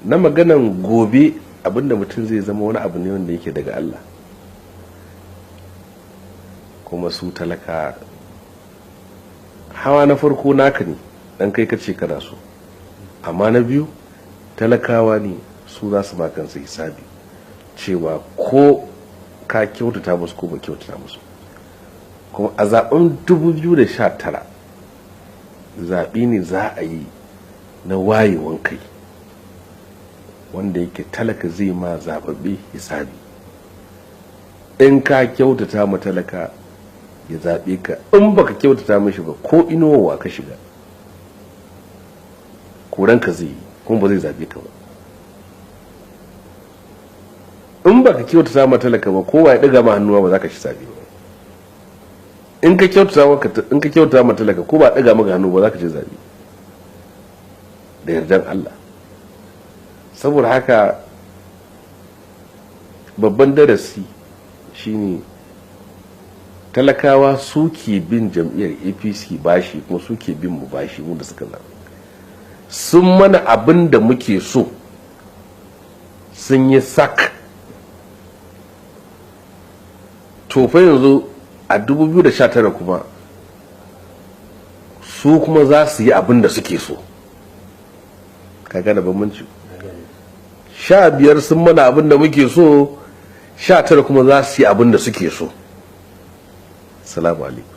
na maganan gobe abinda mutum zai zama wani abu ne wanda yake daga Allah, kuma su talaka hawa na farko naka ne dan kai kace kana so, amma na biyu talakawa ne su za su ba kansu hisabi cewa ko ka kyautata musu ko ba kyautata musu. Kuma a zaben 2019 zaɓi ne za a yi na wayewan kai wanda yake talaka zai ma zababbe hisabi. In ka kyautata ma talaka ya zaɓe ka, in baka kyautata mishi ba ko inuwa ka shiga koranka zai yi kuma ba zai zaɓe ka ba. In baka kyautata ma talaka ba kowa ya ɗaga ma hannuwa ba za ka shi zaɓe ba. In ka kyautata ma talaka ko ba ɗaga maka hannu ba za ka ci zaɓe da yardan Allah. Saboda haka babban darasi shine talakawa suke bin jam'iyyar APC bashi kuma suke bin mu bashi mu da suka zaɓe. Sun mana abin da muke so, sun yi sak. Tofa yanzu a 2019 kuma su kuma za su yi abin da suke so. Kaga da bambanci. 15 sun mana abin da muke so, 19 kuma za su yi abin da suke so. Salamu alaikum.